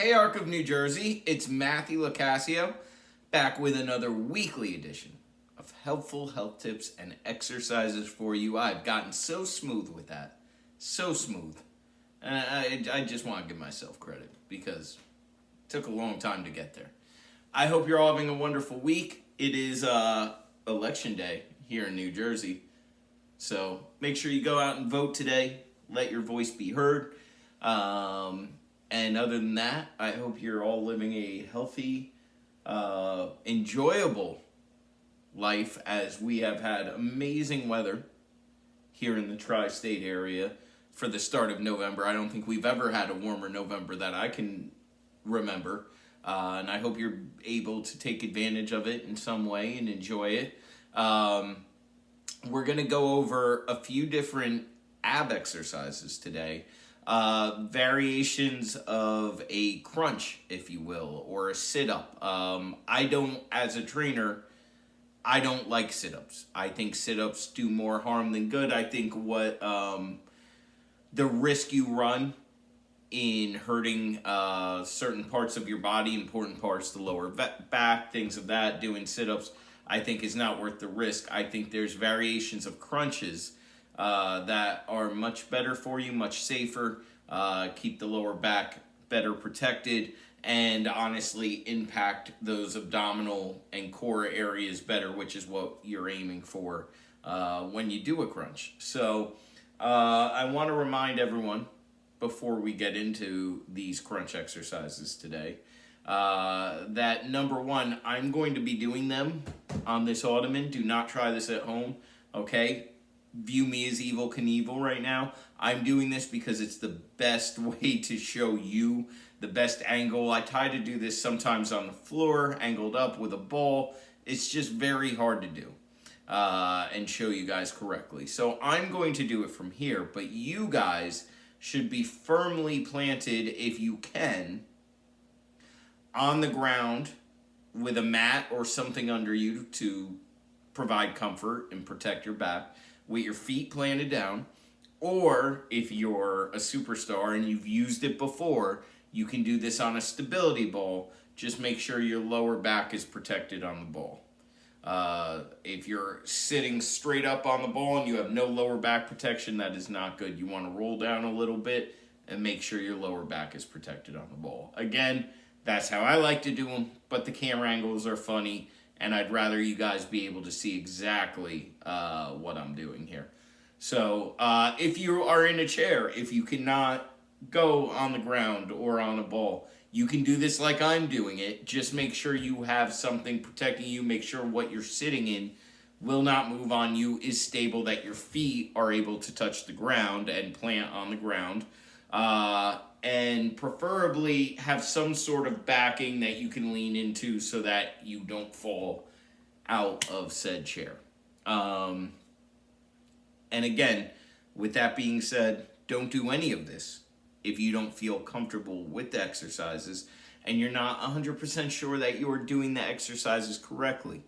Hey, Arc of New Jersey, it's Matthew Locascio, back with another weekly edition of helpful health tips and exercises for you. I've gotten so smooth with that. So smooth. And I just want to give myself credit because it took a long time to get there. I hope you're all having a wonderful week. It is election day here in New Jersey. So make sure you go out and vote today. Let your voice be heard. And other than that, I hope you're all living a healthy, enjoyable life, as we have had amazing weather here in the tri-state area for the start of November. I don't think we've ever had a warmer November that I can remember. And I hope you're able to take advantage of it in some way and enjoy it. We're going to go over a few different ab exercises today. Variations of a crunch, if you will, or a sit-up. I don't, as a trainer, I don't like sit-ups. I think sit-ups do more harm than good. I think what the risk you run in hurting certain parts of your body, important parts, the lower back, things of that, doing sit-ups, I think is not worth the risk. I think there's variations of crunches that are much better for you, much safer, keep the lower back better protected, and honestly impact those abdominal and core areas better, which is what you're aiming for when you do a crunch. So I want to remind everyone, before we get into these crunch exercises today, that number one, I'm going to be doing them on this ottoman. Do not try this at home, okay? View me as Evel Knievel right now. I'm doing this because it's the best way to show you the best angle. I try to do this sometimes on the floor, angled up with a ball. It's just very hard to do and show you guys correctly. So I'm going to do it from here, but you guys should be firmly planted, if you can, on the ground with a mat or something under you to provide comfort and protect your back, with your feet planted down. Or if you're a superstar and you've used it before, you can do this on a stability ball. Just make sure your lower back is protected on the ball. If you're sitting straight up on the ball and you have no lower back protection, that is not good. You want to roll down a little bit and make sure your lower back is protected on the ball. Again, that's how I like to do them, but the camera angles are funny, and I'd rather you guys be able to see exactly what I'm doing here. So if you are in a chair, if you cannot go on the ground or on a ball, you can do this like I'm doing it. Just make sure you have something protecting you. Make sure what you're sitting in will not move on you, is stable, that your feet are able to touch the ground and plant on the ground. And preferably have some sort of backing that you can lean into so that you don't fall out of said chair. And again, with that being said, don't do any of this if you don't feel comfortable with the exercises and you're not 100% sure that you're doing the exercises correctly.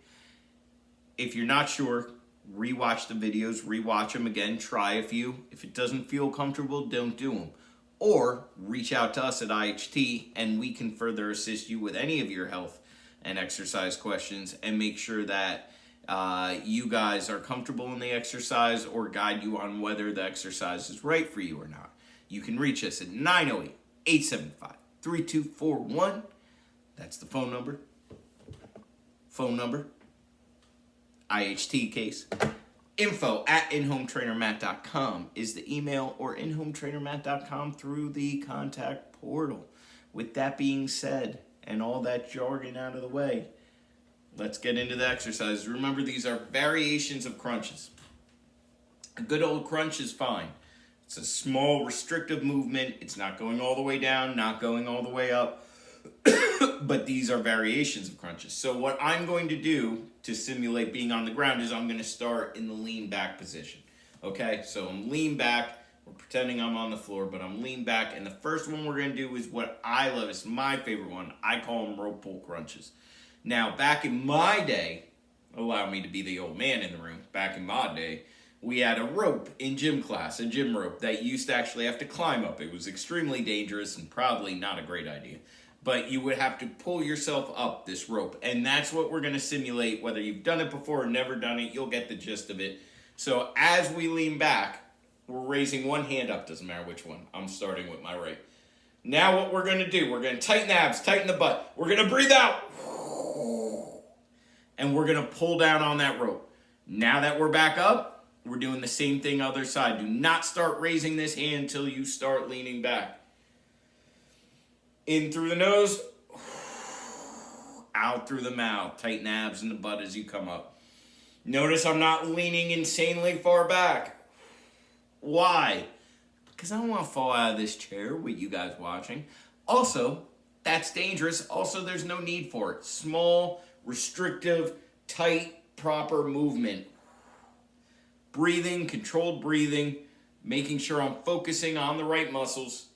If you're not sure, rewatch the videos, rewatch them again, try a few. If it doesn't feel comfortable, don't do them. Or reach out to us at IHT and we can further assist you with any of your health and exercise questions and make sure that you guys are comfortable in the exercise or guide you on whether the exercise is right for you or not. You can reach us at 908-875-3241. That's the phone number. IHT case. info@inhometrainermatt.com is the email, or inhometrainermatt.com through the contact portal. With that being said, and all that jargon out of the way, let's get into the exercises. Remember, these are variations of crunches. A good old crunch is fine. It's a small restrictive movement. It's not going all the way down, not going all the way up. But these are variations of crunches. So what I'm going to do to simulate being on the ground is I'm going to start in the lean back position. Okay, so I'm lean back. We're pretending I'm on the floor, but I'm lean back. And the first one we're going to do is what I love. It's my favorite one. I call them rope pull crunches. Now, back in my day, allow me to be the old man in the room. Back in my day, we had a rope in gym class, a gym rope that you used to actually have to climb up. It was extremely dangerous and probably not a great idea. But you would have to pull yourself up this rope. And that's what we're going to simulate. Whether you've done it before or never done it, you'll get the gist of it. So as we lean back, we're raising one hand up. Doesn't matter which one. I'm starting with my right. Now what we're going to do, we're going to tighten the abs, tighten the butt. We're going to breathe out. And we're going to pull down on that rope. Now that we're back up, we're doing the same thing other side. Do not start raising this hand until you start leaning back. In through the nose, out through the mouth. Tighten the abs and the butt as you come up. Notice I'm not leaning insanely far back. Why? Because I don't want to fall out of this chair with you guys watching. Also, that's dangerous. Also, there's no need for it. Small, restrictive, tight, proper movement. Breathing, controlled breathing, making sure I'm focusing on the right muscles.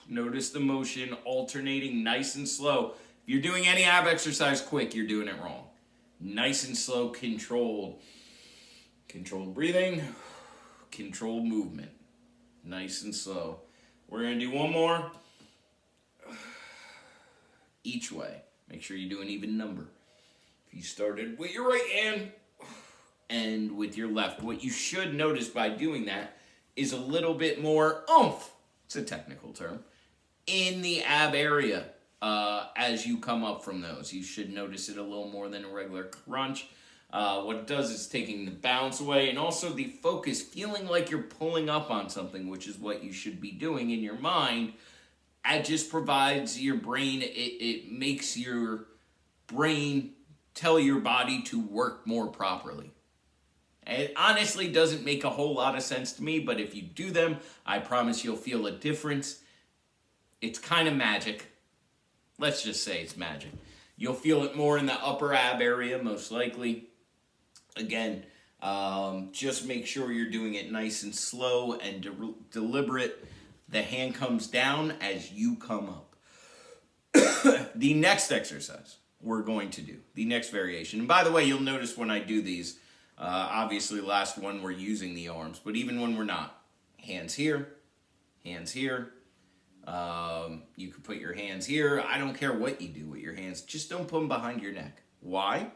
Notice the motion alternating nice and slow. If you're doing any ab exercise quick, you're doing it wrong. Nice and slow, controlled. Controlled breathing, controlled movement. Nice and slow. We're going to do one more. Each way. Make sure you do an even number. If you started with your right hand and with your left, what you should notice by doing that is a little bit more oomph. It's a technical term. In the ab area as you come up from those. You should notice it a little more than a regular crunch. What it does is taking the bounce away and also the focus, feeling like you're pulling up on something, which is what you should be doing in your mind. It just provides your brain, it makes your brain tell your body to work more properly. It honestly doesn't make a whole lot of sense to me, but if you do them, I promise you'll feel a difference. It's kind of magic. Let's just say it's magic. You'll feel it more in the upper ab area, most likely. Again, just make sure you're doing it nice and slow and deliberate. The hand comes down as you come up. The next exercise we're going to do, the next variation. And by the way, you'll notice when I do these, obviously last one we're using the arms, but even when we're not, hands here, hands here. You can put your hands here. I don't care what you do with your hands. Just don't put them behind your neck. Why?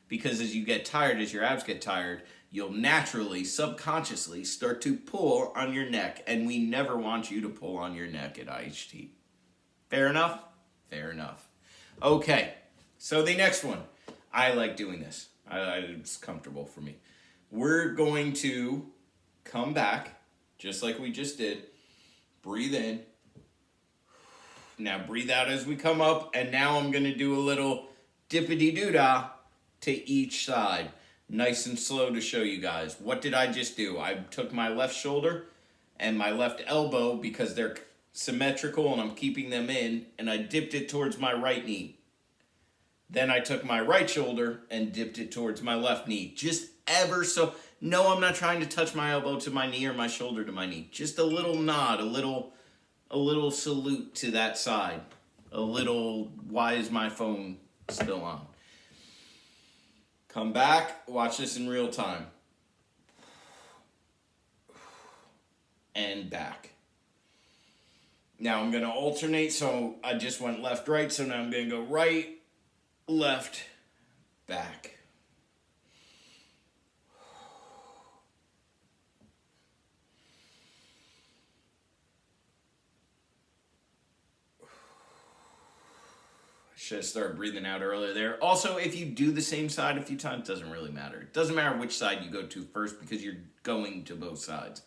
Because as you get tired, as your abs get tired, you'll naturally, subconsciously start to pull on your neck. And we never want you to pull on your neck at IHT. Fair enough? Fair enough. Okay, so the next one. I like doing this. It's comfortable for me. We're going to come back, just like we just did. Breathe in. Now breathe out as we come up, and now I'm going to do a little dippity-doo-dah to each side. Nice and slow to show you guys. What did I just do? I took my left shoulder and my left elbow, because they're symmetrical and I'm keeping them in, and I dipped it towards my right knee. Then I took my right shoulder and dipped it towards my left knee. Just ever so. No, I'm not trying to touch my elbow to my knee or my shoulder to my knee. Just a little nod, a little salute to that side. A little, why is my phone still on? Come back, watch this in real time. And back. Now I'm going to alternate, so I just went left, right, so now I'm going to go right, left, back. Should have started breathing out earlier there. Also, if you do the same side a few times, it doesn't really matter. It doesn't matter which side you go to first, because you're going to both sides.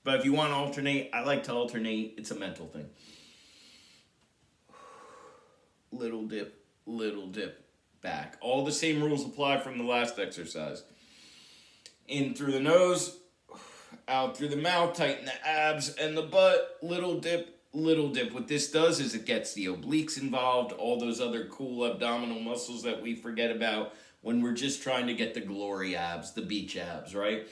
But if you want to alternate, I like to alternate. It's a mental thing. Little dip, back. All the same rules apply from the last exercise. In through the nose, out through the mouth, tighten the abs and the butt, little dip. What this does is it gets the obliques involved, all those other cool abdominal muscles that we forget about when we're just trying to get the glory abs, the beach abs, right?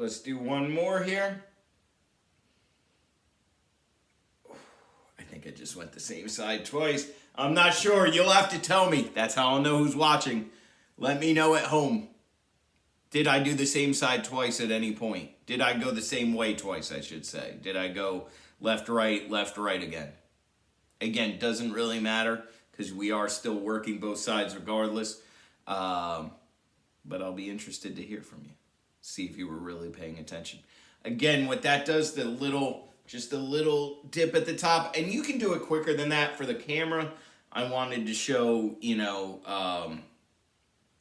Let's do one more here. I think I just went the same side twice. I'm not sure. You'll have to tell me. That's how I'll know who's watching. Let me know at home. Did I do the same side twice at any point? Did I go the same way twice, I should say? Did I go left, right again? Again, doesn't really matter because we are still working both sides regardless. But I'll be interested to hear from you. See if you were really paying attention. Again, what that does, just a little dip at the top, and you can do it quicker than that for the camera. I wanted to show,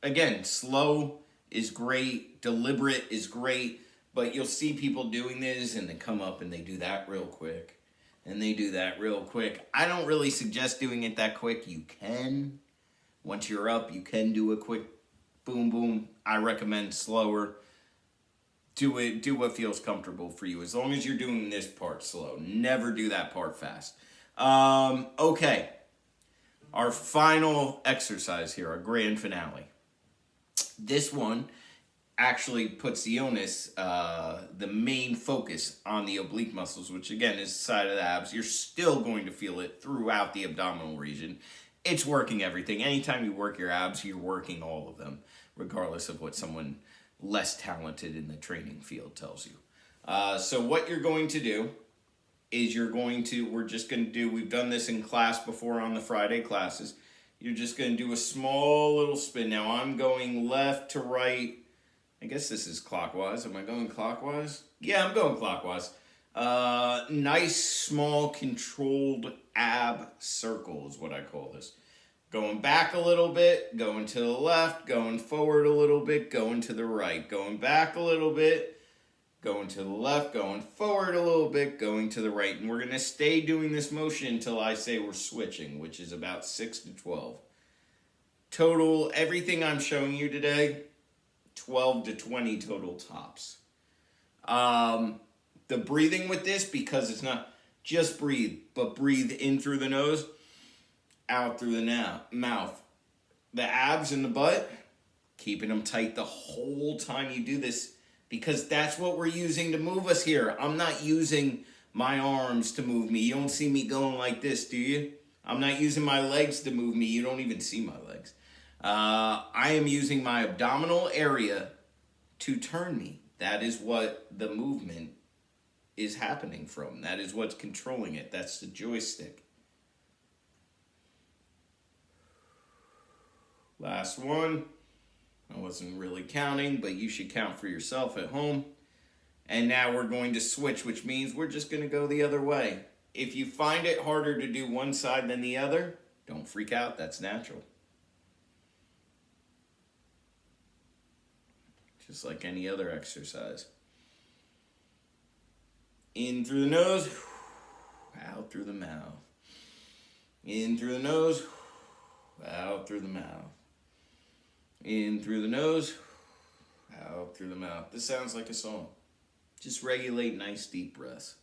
again, slow is great, deliberate is great, but you'll see people doing this and they come up and they do that real quick. And they do that real quick. I don't really suggest doing it that quick. You can. Once you're up, you can do a quick boom, boom. I recommend slower. Do what feels comfortable for you. As long as you're doing this part slow. Never do that part fast. Okay. Our final exercise here, our grand finale. This one actually puts the onus, the main focus on the oblique muscles, which again is the side of the abs. You're still going to feel it throughout the abdominal region. It's working everything. Anytime you work your abs, you're working all of them, regardless of what someone less talented in the training field tells you. So what you're going to do is we've done this in class before on the Friday classes. You're just going to do a small little spin. Now I'm going left to right. I guess this is clockwise. Am I going clockwise? Yeah, I'm going clockwise. Nice, small, controlled ab circle is what I call this. Going back a little bit, going to the left, going forward a little bit, going to the right. Going back a little bit, going to the left, going forward a little bit, going to the right. And we're going to stay doing this motion until I say we're switching, which is about 6 to 12. Total, everything I'm showing you today, 12 to 20 total tops. The breathing with this, because it's not just breathe, but breathe in through the nose, out through the mouth. The abs and the butt, keeping them tight the whole time you do this, because that's what we're using to move us here. I'm not using my arms to move me. You don't see me going like this, do you? I'm not using my legs to move me. You don't even see my legs. I am using my abdominal area to turn me. That is what the movement is happening from. That is what's controlling it. That's the joystick. Last one. I wasn't really counting, but you should count for yourself at home. And now we're going to switch, which means we're just going to go the other way. If you find it harder to do one side than the other, don't freak out. That's natural. Just like any other exercise. In through the nose, out through the mouth. In through the nose, out through the mouth. In through the nose, out through the mouth. This sounds like a song. Just regulate nice deep breaths.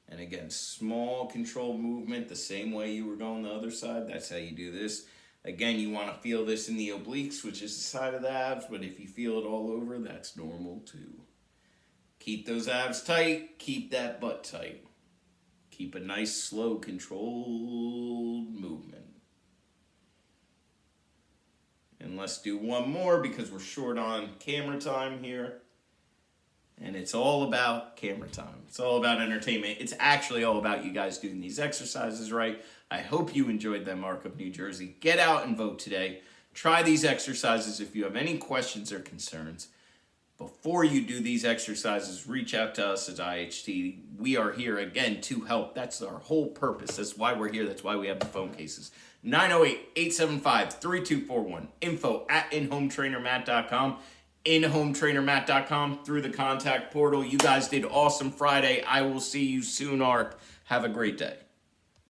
And again, small controlled movement, the same way you were going the other side. That's how you do this. Again, you want to feel this in the obliques, which is the side of the abs, but if you feel it all over, that's normal too. Keep those abs tight, keep that butt tight. Keep a nice, slow, controlled movement. And let's do one more because we're short on camera time here. And it's all about camera time. It's all about entertainment. It's actually all about you guys doing these exercises right. I hope you enjoyed them, Mark of New Jersey. Get out and vote today. Try these exercises if you have any questions or concerns. Before you do these exercises, reach out to us at IHT. We are here, again, to help. That's our whole purpose. That's why we're here. That's why we have the phone cases. 908-875-3241. info@inhometrainermatt.com. inhometrainermatt.com through the contact portal. You guys did awesome Friday. I will see you soon, Ark. Have a great day.